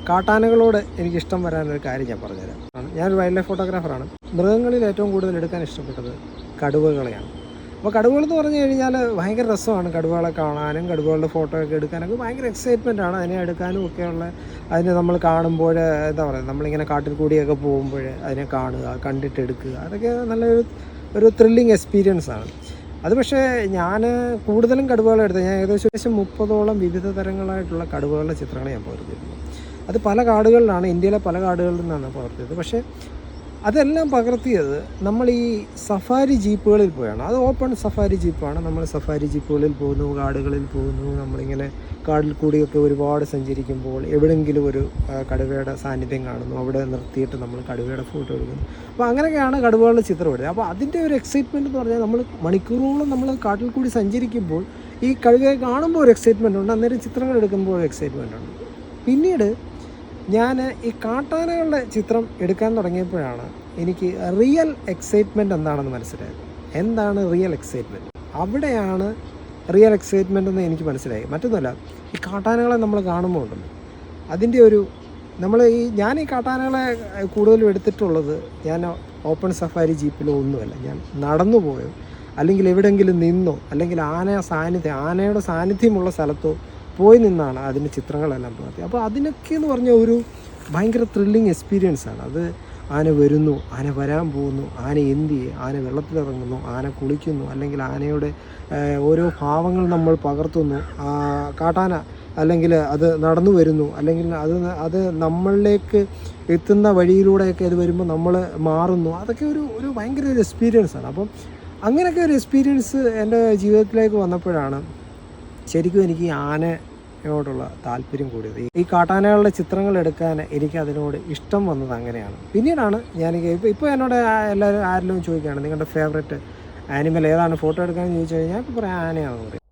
കാട്ടാനകളോട് എനിക്കിഷ്ടം വരാനൊരു കാര്യം ഞാൻ പറഞ്ഞുതരാം. ഞാനൊരു വൈൽഡ് ലൈഫ് ഫോട്ടോഗ്രാഫറാണ്. മൃഗങ്ങളിൽ ഏറ്റവും കൂടുതൽ എടുക്കാൻ ഇഷ്ടപ്പെട്ടത് കടുവകളെയാണ്. അപ്പോൾ കടുവകൾ എന്ന് പറഞ്ഞു കഴിഞ്ഞാൽ ഭയങ്കര രസമാണ്. കടുവകളെ കാണാനും കടുവകളുടെ ഫോട്ടോ ഒക്കെ എടുക്കാനൊക്കെ ഭയങ്കര എക്സൈറ്റ്മെൻ്റ് ആണ്. അതിനെ എടുക്കാനും ഒക്കെയുള്ള അതിനെ നമ്മൾ കാണുമ്പോൾ എന്താ പറയുക, നമ്മളിങ്ങനെ കാട്ടിൽ കൂടിയൊക്കെ പോകുമ്പോൾ അതിനെ കാണുക, കണ്ടിട്ട് എടുക്കുക, അതൊക്കെ നല്ലൊരു ത്രില്ലിങ് എക്സ്പീരിയൻസ് ആണ്. അത് പക്ഷേ ഞാൻ കൂടുതലും കടുവകളെ എടുത്തത് ഞാൻ ഏകദേശം 30ഓളം വിവിധ തരങ്ങളായിട്ടുള്ള കടുവകളുടെ ചിത്രങ്ങൾ ഞാൻ പകർത്തിയിരുന്നു. അത് പല കാടുകളിലാണ്, ഇന്ത്യയിലെ പല കാടുകളിൽ നിന്നാണ് പകർത്തിയത്. പക്ഷേ അതെല്ലാം പകർത്തിയത് നമ്മൾ ഈ സഫാരി ജീപ്പുകളിൽ പോയാണ്. അത് ഓപ്പൺ സഫാരി ജീപ്പാണ്. നമ്മൾ സഫാരി ജീപ്പുകളിൽ പോകുന്നു, കാടുകളിൽ പോകുന്നു. നമ്മളിങ്ങനെ കാടിൽ കൂടിയൊക്കെ ഒരുപാട് സഞ്ചരിക്കുമ്പോൾ എവിടെയെങ്കിലും ഒരു കടുവയുടെ സാന്നിധ്യം കാണുന്നു, അവിടെ നിർത്തിയിട്ട് നമ്മൾ കടുവയുടെ ഫോട്ടോ എടുക്കുന്നു. അപ്പോൾ അങ്ങനെയൊക്കെയാണ് കടുവകളുടെ ചിത്രം എടുത്തത്. അപ്പോൾ അതിൻ്റെ ഒരു എക്സൈറ്റ്മെൻറ്റ് എന്ന് പറഞ്ഞാൽ നമ്മൾ മണിക്കൂറോളം നമ്മൾ കാട്ടിൽ കൂടി സഞ്ചരിക്കുമ്പോൾ ഈ കടുവയെ കാണുമ്പോൾ ഒരു എക്സൈറ്റ്മെൻ്റ് ഉണ്ട്, അന്നേരം ചിത്രങ്ങൾ എടുക്കുമ്പോൾ ഒരു എക്സൈറ്റ്മെൻ്റ് ഉണ്ട്. പിന്നീട് ഞാൻ ഈ കാട്ടാനകളുടെ ചിത്രം എടുക്കാൻ തുടങ്ങിയപ്പോഴാണ് എനിക്ക് റിയൽ എക്സൈറ്റ്മെൻറ്റ് എന്താണെന്ന് മനസ്സിലായത്. എന്താണ് റിയൽ എക്സൈറ്റ്മെൻറ്റ്? അവിടെയാണ് റിയൽ എക്സൈറ്റ്മെൻറ്റ് എന്ന് എനിക്ക് മനസ്സിലായി. മറ്റൊന്നുമല്ല, ഈ കാട്ടാനകളെ നമ്മൾ കാണുമ്പോൾ ഉണ്ടല്ലോ, അതിൻ്റെ ഒരു ഞാൻ ഈ കാട്ടാനകളെ കൂടുതലും എടുത്തിട്ടുള്ളത് ഞാൻ ഓപ്പൺ സഫാരി ജീപ്പിലോ ഒന്നുമല്ല. ഞാൻ നടന്നു പോയോ അല്ലെങ്കിൽ എവിടെയെങ്കിലും നിന്നോ അല്ലെങ്കിൽ ആനയുടെ സാന്നിധ്യമുള്ള സ്ഥലത്തോ പോയി നിന്നാണ് അതിൻ്റെ ചിത്രങ്ങളെല്ലാം പകർത്തി. അപ്പോൾ അതിനൊക്കെ എന്ന് പറഞ്ഞാൽ ഒരു ഭയങ്കര ത്രില്ലിങ് എക്സ്പീരിയൻസാണ്. അത് ആന വരുന്നു, ആന വരാൻ പോകുന്നു, ആന എന്ത് ചെയ്യും, ആന വെള്ളത്തിലിറങ്ങുന്നു, ആന കുളിക്കുന്നു, അല്ലെങ്കിൽ ആനയുടെ ഓരോ ഭാവങ്ങൾ നമ്മൾ പകർത്തുന്നു. കാട്ടാന അല്ലെങ്കിൽ അത് നടന്നു വരുന്നു, അല്ലെങ്കിൽ അത് നമ്മളിലേക്ക് എത്തുന്ന വഴിയിലൂടെയൊക്കെ അത് വരുമ്പോൾ നമ്മൾ മാറുന്നു. അതൊക്കെ ഒരു ഭയങ്കര ഒരു എക്സ്പീരിയൻസാണ്. അപ്പം അങ്ങനെയൊക്കെ ഒരു എക്സ്പീരിയൻസ് എൻ്റെ ജീവിതത്തിലേക്ക് വന്നപ്പോഴാണ് ശരിക്കും എനിക്ക് ഈ ആനയോടുള്ള താല്പര്യം കൂടിയത്. ഈ കാട്ടാനകളുടെ ചിത്രങ്ങൾ എടുക്കാൻ എനിക്ക് അതിനോട് ഇഷ്ടം വന്നത് അങ്ങനെയാണ്. പിന്നീടാണ് ഇപ്പോൾ എന്നോട് ആരെങ്കിലും ചോദിക്കുകയാണ് നിങ്ങളുടെ ഫേവറേറ്റ് ആനിമൽ ഏതാണ് ഫോട്ടോ എടുക്കാമെന്ന് ചോദിച്ചു കഴിഞ്ഞാൽ ഇപ്പോൾ പറയാം ആനയാണെന്ന് പറയും.